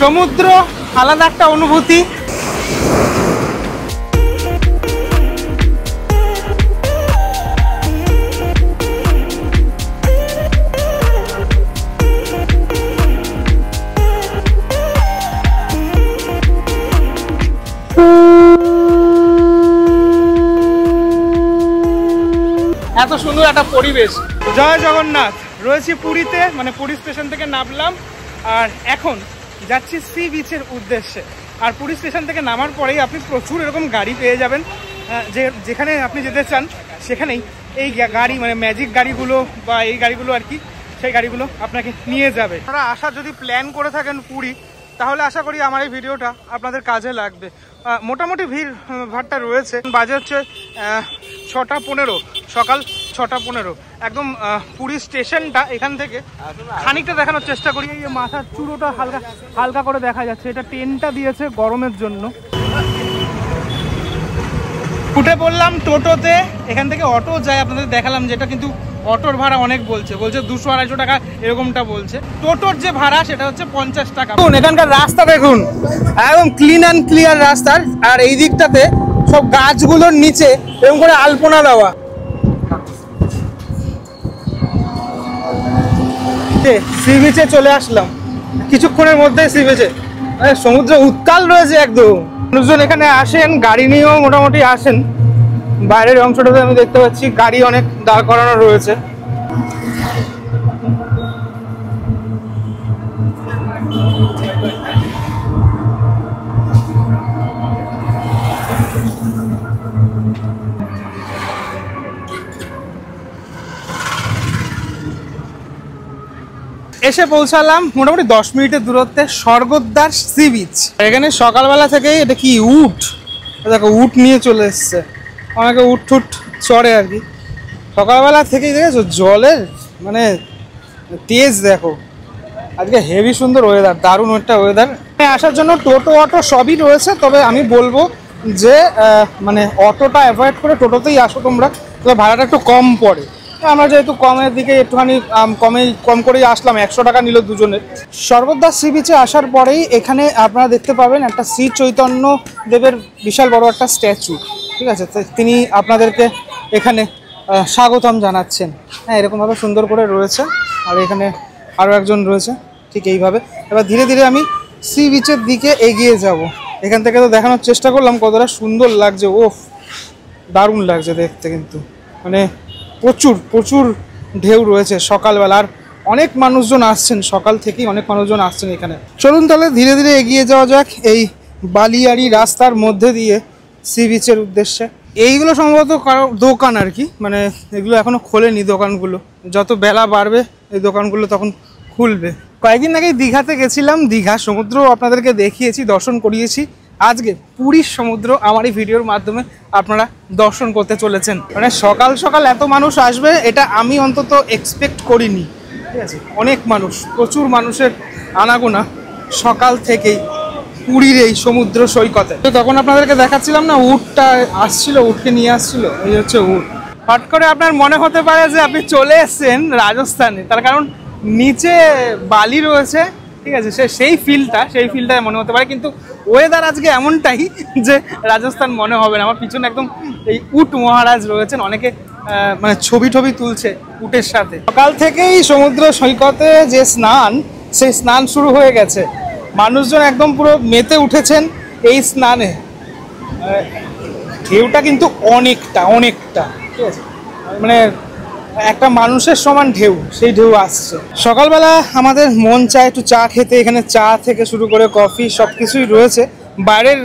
সমুদ্র আলাদা একটা অনুভূতি। এত সুন্দর একটা পরিবেশ। জয় জগন্নাথ। রয়েছি পুরীতে, মানে পুরী স্টেশন থেকে নামলাম আর এখন যাচ্ছি সি বিচের উদ্দেশ্যে। আর পুরী স্টেশন থেকে নামার পরেই আপনি প্রচুর এরকম গাড়ি পেয়ে যাবেন, যেখানে আপনি যেতে চান সেখানেই এই গাড়ি, মানে ম্যাজিক গাড়িগুলো বা এই গাড়িগুলো আর কি, সেই গাড়িগুলো আপনাকে নিয়ে যাবে। আপনারা আসার যদি প্ল্যান করে থাকেন পুরী, তাহলে আশা করি আমার এই ভিডিওটা আপনাদের কাজে লাগবে। মোটামুটি ভাড়টা রয়েছে, বাজে হচ্ছে 6:15, সকাল 6:15। একদম পুরী স্টেশনটা এখান থেকে খানিকটা দেখানোর চেষ্টা করি। এই মাথার চুড়োটা হালকা হালকা করে দেখা যাচ্ছে, এটা টেনটা দিয়েছে গরমের জন্য। উঠে পড়লাম টোটোতে, এখান থেকে অটো যায়, আপনাদের দেখালাম যেটা, কিন্তু অটোর ভাড়া অনেক বলছে 200-250 টাকা এরকমটা বলছে। টোটোর যে ভাড়া সেটা হচ্ছে 50 টাকা। এখানকার রাস্তা দেখুন, একদম ক্লিন অ্যান্ড ক্লিয়ার রাস্তা। আর এই দিকটাতে সব গাছগুলোর নিচে এরকম করে আলপনা দেওয়া। সি বিচে চলে আসলাম কিছুক্ষণের মধ্যে। সি বিচে সমুদ্র উত্তাল রয়েছে একদম। মানুষজন এখানে আসেন, গাড়ি নিয়েও মোটামুটি আসেন। বাইরের অংশটাতে আমি দেখতে পাচ্ছি গাড়ি অনেক দাঁড় করানো রয়েছে। এসে পৌঁছালাম মোটামুটি 10 মিনিটের দূরত্বে স্বর্গদ্বার সি বিচ। এখানে সকালবেলা থেকেই, এটা কি উট, দেখো উট নিয়ে চলে এসছে, অনেকে উট ঠুট চড়ে আর কি। সকালবেলা থেকেই দেখেছো জলের মানে তেজ দেখো। আজকে হেভি সুন্দর ওয়েদার, দারুণ একটা ওয়েদার। আসার জন্য টোটো অটো সবই রয়েছে, তবে আমি বলবো যে মানে অটোটা অ্যাভয়েড করে টোটোতেই আসো তোমরা, তবে ভাড়াটা একটু কম পড়ে। আমরা যেহেতু কমের দিকে একটুখানি কম করেই আসলাম, 100 টাকা নিল দুজনের। স্বর্গদ্বার সি বিচে আসার পরেই এখানে আপনারা দেখতে পাবেন একটা শ্রী চৈতন্য দেবের বিশাল বড় একটা স্ট্যাচু, ঠিক আছে? তিনি আপনাদেরকে এখানে স্বাগতম জানাচ্ছেন। হ্যাঁ, এরকমভাবে সুন্দর করে রয়েছে। আর এখানে আরও একজন রয়েছে ঠিক এইভাবে। এবার ধীরে ধীরে আমি সি বিচের দিকে এগিয়ে যাব। এখান থেকে তো দেখানোর চেষ্টা করলাম কতটা সুন্দর লাগছে। ওফ, দারুণ লাগছে দেখতে, কিন্তু মানে প্রচুর প্রচুর ঢেউ রয়েছে সকালবেলা। আর অনেক মানুষজন আসছেন, সকাল থেকেই অনেক মানুষজন আসছেন এখানে। চলুন তাহলে ধীরে ধীরে এগিয়ে যাওয়া যাক এই বালিয়াড়ি রাস্তার মধ্যে দিয়ে সি বিচের উদ্দেশ্যে। এইগুলো সম্ভবত কারো দোকান আর কি, মানে এগুলো এখনও খোলেনি দোকানগুলো। যত বেলা বাড়বে এই দোকানগুলো তখন খুলবে। কয়েকদিন আগেই দীঘাতে গেছিলাম, দীঘা সমুদ্র আপনাদেরকে দেখিয়েছি, দর্শন করিয়েছি। আজকে পুরীর সমুদ্র আমার এই ভিডিওর মাধ্যমে আপনারা দর্শন করতে চলেছেন। মানে সকাল সকাল এত মানুষ আসবে এটা আমি অন্তত এক্সপেক্ট করিনি, ঠিক আছে? অনেক মানুষ, প্রচুর মানুষের আনাগোনা সকাল থেকেই পুরীর এই সমুদ্র সৈকতে। তো তখন আপনাদেরকে দেখাচ্ছিলাম না, উটটা আসছিল, উটকে নিয়ে আসছিল, এই হচ্ছে উট। হট করে আপনার মনে হতে পারে যে আপনি চলে এসেছেন রাজস্থানে, তার কারণ নিচে বালি রয়েছে, ঠিক আছে? সেই ফিলটা মনে হতে পারে, কিন্তু ওয়েদার আজকে এমনটাই যে রাজস্থান মনে হবে না। আমার পিছনে একদম এই উট মহারাজ রয়েছেন, অনেকে মানে ছবি তুলছে উটের সাথে। সকাল থেকেই সমুদ্র সৈকতে যে স্নান, সেই স্নান শুরু হয়ে গেছে। মানুষজন একদম পুরো মেতে উঠেছেন এই স্নানে। ঢেউটা কিন্তু অনেকটা, ঠিক আছে? মানে একটা মানুষের সমান ঢেউ, সেই ঢেউ আসছে। সকালবেলা আমাদের মন চায় একটু চা খেতে। এখানে চা থেকে শুরু করে কফি সব কিছুই রয়েছে। বাইরের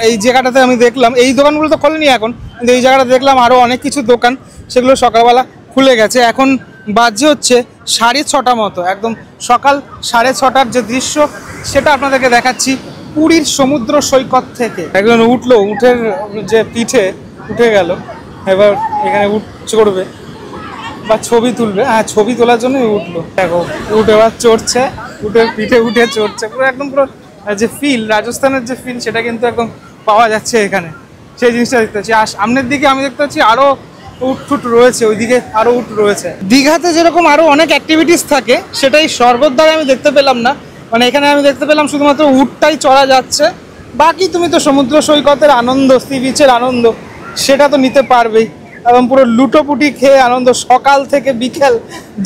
এই জায়গাটাতে আমি দেখলাম, এই দোকানগুলো তো খোলেনি এখন, কিন্তু এই জায়গাটা দেখলাম আরও অনেক কিছু দোকান, সেগুলো সকালবেলা খুলে গেছে। এখন বাজে হচ্ছে 6:30 মতো, একদম সকাল 6:30 যে দৃশ্য সেটা আপনাদেরকে দেখাচ্ছি পুরীর সমুদ্র সৈকত থেকে। একজন উঠলো, উঠের যে পিঠে উঠে গেল, এবার এখানে উঠ চড়বে বা ছবি তুলবে। হ্যাঁ, ছবি তোলার জন্যই উঠলো। দেখো উঠ এবার চড়ছে, উঠের পিঠে উঠে চড়ছে। পুরো একদম পুরো যে ফিল, রাজস্থানের যে ফিল, সেটা কিন্তু একদম পাওয়া যাচ্ছে এখানে। সেই জিনিসটা দেখতে পাচ্ছি। আর সামনের দিকে আমি দেখতে পাচ্ছি আরও উট রয়েছে, ওইদিকে আরও উট রয়েছে। দীঘাতে যেরকম আরও অনেক অ্যাক্টিভিটিস থাকে, সেটাই স্বর্গদ্বারে আমি দেখতে পেলাম না। মানে এখানে আমি দেখতে পেলাম শুধুমাত্র উটটাই চড়া যাচ্ছে, বাকি তুমি তো সমুদ্র সৈকতের আনন্দ, সি বিচের আনন্দ সেটা তো নিতে পারবেই, এবং পুরো লুটোপুটি খেয়ে আনন্দ সকাল থেকে বিকেল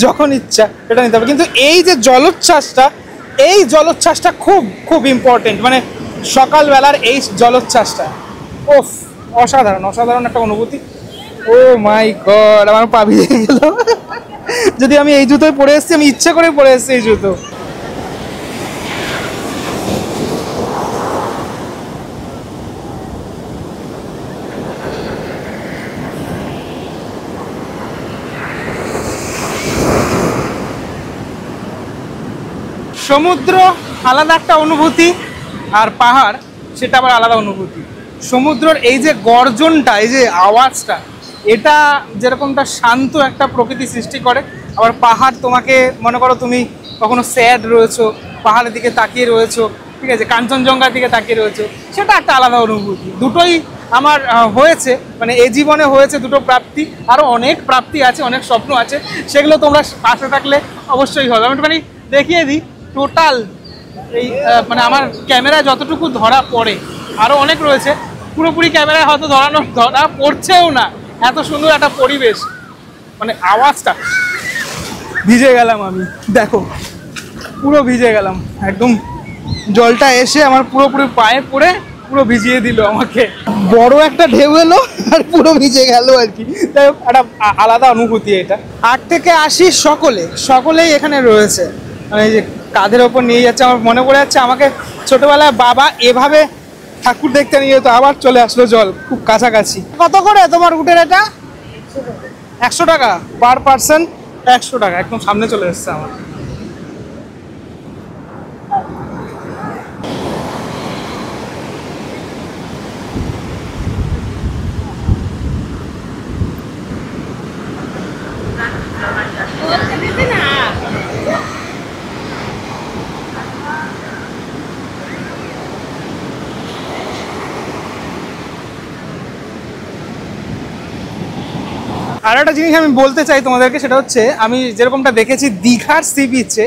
যখন ইচ্ছা এটা নিতে পারবে। কিন্তু এই যে জলোচ্ছ্বাসটা, এই জলোচ্ছ্বাসটা খুব খুব ইম্পর্টেন্ট, মানে সকালবেলার এই জলোচ্ছ্বাসটা ওফ অসাধারণ, অসাধারণ একটা অনুভূতি। ও মাই গড, আমার পা ভিজে গেল। যদি আমি এই জুতোয় পরে এসেছি, আমি ইচ্ছে করে পরে এসেছি এই জুতো। সমুদ্র আলাদা একটা অনুভূতি, আর পাহাড় সেটা আবার আলাদা অনুভূতি। সমুদ্রের এই যে গর্জনটা, এই যে আওয়াজটা, এটা যেরকমটা শান্ত একটা প্রকৃতি সৃষ্টি করে, আবার পাহাড় তোমাকে মনে করো তুমি কখনো স্যাড রয়েছো, পাহাড়ের দিকে তাকিয়ে রয়েছো, ঠিক আছে, কাঞ্চনজঙ্ঘার দিকে তাকিয়ে রয়েছো, সেটা একটা আলাদা অনুভূতি। দুটোই আমার হয়েছে, মানে এই জীবনে হয়েছে দুটো প্রাপ্তি, আরও অনেক প্রাপ্তি আছে, অনেক স্বপ্ন আছে, সেগুলো তোমরা পাশে থাকলে অবশ্যই হবে। আমি একটুখানি দেখিয়ে দিই টোটাল এই মানে আমার ক্যামেরায় যতটুকু ধরা পড়ে, আরও অনেক রয়েছে, পুরোপুরি ক্যামেরায় হয়তো ধরা পড়ছেও না, এত সুন্দর একটা পরিবেশ। মানে আওয়াজটা, ভিজে গেলাম আমি, দেখো পুরো ভিজে গেলাম একদম, জলটা এসে আমার পুরোপুরি পায়ে পড়ে পুরো ভিজিয়ে দিল আমাকে। বড় একটা ঢেউ এলো আর পুরো ভিজে গেল আর কি। তাই একটা আলাদা অনুভূতি এটা। 8 থেকে 80 সকলেই এখানে রয়েছে, মানে এই যে কাঁধের ওপর নিয়ে যাচ্ছে। আমার মনে পড়ে যাচ্ছে আমাকে ছোটবেলায় বাবা এভাবে ঠাকুর দেখতে নিয়ে যেত, আবার চলে আসলো জল খুব কাছাকাছি। কত করে তোমার উটের এটা? 100 টাকা পার পার্সন, 100 টাকা, একদম সামনে চলে এসছে আমার। আর একটা জিনিস আমি বলতে চাই তোমাদেরকে, সেটা হচ্ছে আমি যেরকমটা দেখেছি দীঘার সি বিচে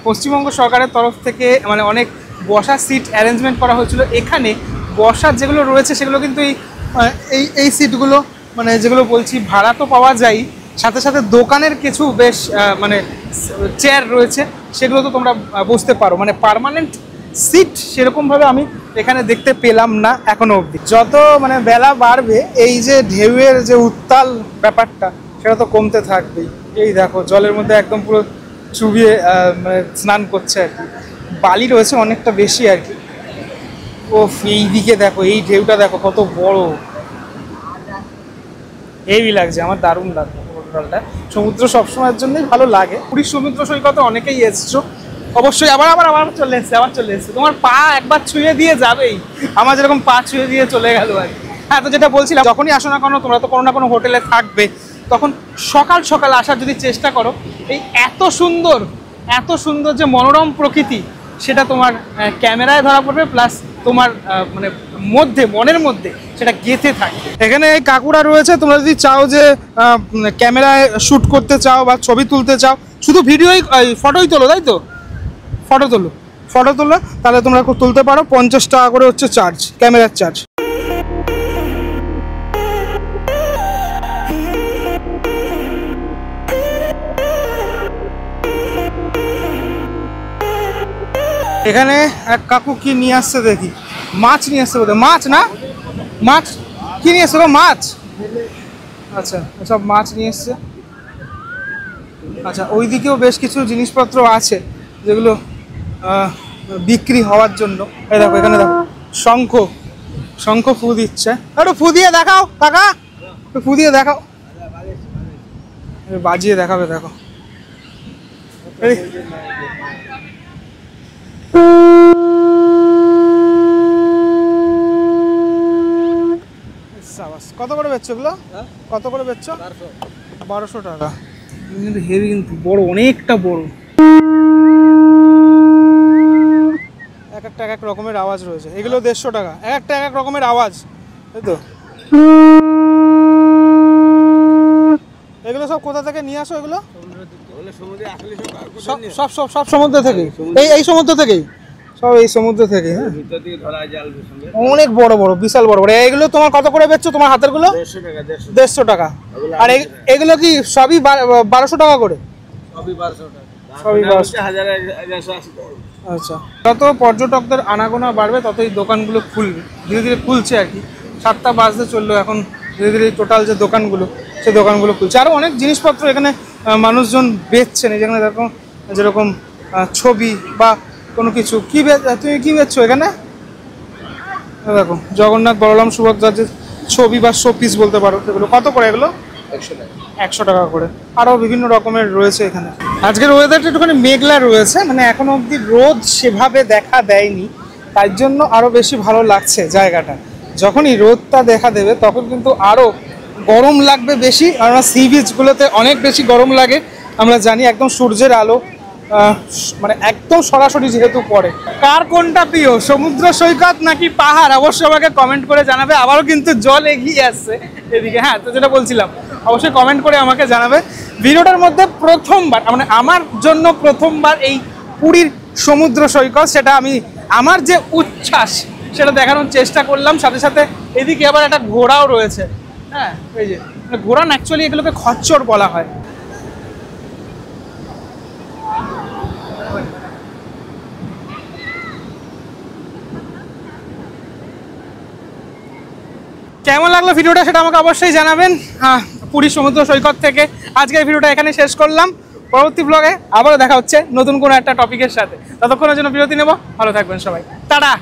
পশ্চিমবঙ্গ সরকারের তরফ থেকে মানে অনেক বসার সিট অ্যারেঞ্জমেন্ট করা হয়েছিল। এখানে বসার যেগুলো রয়েছে সেগুলো কিন্তু এই সিটগুলো মানে যেগুলো বলছি ভাড়া তো পাওয়া যায়, সাথে সাথে দোকানের কিছু বেশ মানে চেয়ার রয়েছে, সেগুলো তো তোমরা বসতে পারো। মানে পার্মানেন্ট সিট সেরকমভাবে আমি এখানে দেখতে পেলাম না এখনো অবধি। যত মানে বেলা বাড়বে এই যে ঢেউয়ের যে উত্তাল ব্যাপারটা সেটা তো কমতে থাকবেই। এই দেখো জলের মধ্যে একদম পুরো চুবিয়ে মানে স্নান করছে আর কি, বালি রয়েছে অনেকটা বেশি আর কি। ও এই দিকে দেখো, এই ঢেউটা দেখো কত বড়, হেভি লাগছে আমার, দারুণ লাগছে জলটা। সমুদ্র সবসময়ের জন্যই ভালো লাগে। পুরীর সমুদ্র সৈকতে অনেকেই এসছো অবশ্যই, আবার চলে এসছে। তোমার পা একবার ছুঁয়ে দিয়ে যাবেই, আমার যেরকম পা ছুঁয়ে দিয়ে চলে গেল আর কি। হ্যাঁ, তো যেটা বলছিলাম, যখনই আসো না কেন তোমরা তো কোনো না কোনো হোটেলে থাকবে, তখন সকাল সকাল আসার যদি চেষ্টা করো, এই এত সুন্দর যে মনোরম প্রকৃতি সেটা তোমার ক্যামেরায় ধরা পড়বে, প্লাস তোমার মানে মনের মধ্যে সেটা গেঁথে থাকে। এখানে এই কাকুরা রয়েছে, তোমরা যদি চাও যে ক্যামেরায় শ্যুট করতে চাও বা ছবি তুলতে চাও, শুধু ভিডিওই ফটোই তোলো, তাই তো? ফটো তোলো তাহলে তোমরা তুলতে পারো। 50 টাকা করে হচ্ছে চার্জ, ক্যামেরার চার্জ। এখানে এক কাকু কি নিয়ে আসছে দেখি, মাছ নিয়ে আসছে বোধহয়, মাছ না মাছ কি নিয়ে এসছে? মাছ, আচ্ছা সব মাছ নিয়ে এসছে। আচ্ছা, ওই দিকেও বেশ কিছু জিনিসপত্র আছে যেগুলো বিক্রি হওয়ার জন্য। এই দেখো এখানে দেখো শঙ্খ ফু দিচ্ছে, একটু ফু দিয়ে দেখাও কাকা, একটু ফু দিয়ে দেখাও, বাজিয়ে দেখাবে দেখো। কত করে বেচছো এগুলো? কত করে বেচছো? 1200 টাকা। কিন্তু হেভি, কিন্তু বড়, অনেকটা বড়। এক একটা এক এক রকমের আওয়াজ রয়েছে। এগুলো 150 টাকা, এক একটা এক এক রকমের আওয়াজ, তাই তো? এগুলো সব কোথা থেকে নিয়ে আসো? এগুলো সব সব সব সমুদ্র থেকে, এই সমুদ্র থেকেই, সব এই সমুদ্র থেকে। হ্যাঁ, অনেক বড় বড়, বিশাল বড় বড়। এগুলো তোমার কত করে বেচছো তোমার হাতের গুলো? 150 টাকা। আর এগুলো কি সবই 1200 টাকা করে? সবই 1200 টাকা। আচ্ছা, যত পর্যটকদের আনাগোনা বাড়বে ততই দোকানগুলো খুলবে, ধীরে ধীরে খুলছে আর কি। 7টা বাজতে চললো, এখন ধীরে ধীরে টোটাল যে দোকানগুলো সেই দোকানগুলো খুলছে। আরও অনেক জিনিসপত্র এখানে মানুষজন বেচছেন। যেখানে দেখো যেরকম ছবি বা কোনো কিছু। তুমি কি বেচছো এখানে? দেখো জগন্নাথ, বলরাম, সুভদ্রার যে ছবি বা শোপিস বলতে পারো, সেগুলো কত করে? এগুলো 100 টাকা করে। আরও বিভিন্ন রকমের রয়েছে এখানে। আজকের ওয়েদারটা একটুখানি মেঘলা রয়েছে, মানে এখনো অবধি রোদ সেভাবে দেখা দেয়নি, তাই জন্য আরও বেশি ভালো লাগছে জায়গাটা। যখনই রোদটা দেখা দেবে তখন কিন্তু আরও গরম লাগবে বেশি, কারণ সি বিচগুলোতে অনেক বেশি গরম লাগে আমরা জানি। একদম সূর্যের আলো মানে একদম সরাসরি যেহেতু পড়ে। কার কোনটা প্রিয়, সমুদ্র সৈকত নাকি পাহাড়, অবশ্যই আমাকে কমেন্ট করে জানাবে। আবারও কিন্তু জল এগিয়ে আসছে এদিকে। হ্যাঁ, তো যেটা বলছিলাম, অবশ্যই কমেন্ট করে আমাকে জানাবে। ভিডিওটার মধ্যে প্রথমবার, মানে আমার জন্য প্রথমবার এই পুরীর সমুদ্র সৈকত, সেটা আমি আমার যে উচ্ছ্বাস সেটা দেখানোর চেষ্টা করলাম। সাথে সাথে এদিকে আবার একটা ঘোড়াও রয়েছে। হ্যাঁ, এই যে ঘোড়া, অ্যাকচুয়ালি এগুলোকে খচ্চর বলা হয়। কেমন লাগলো ভিডিওটা সেটা আমাকে অবশ্যই জানাবেন। হ্যাঁ, পুরী সমুদ্র সৈকত থেকে আজকের ভিডিওটা এখানে শেষ করলাম। পরবর্তী ব্লগে আবারও দেখা হচ্ছে নতুন কোনো একটা টপিকের সাথে। ততক্ষণের জন্য বিরতি নেব। ভালো থাকবেন সবাই, টাটা।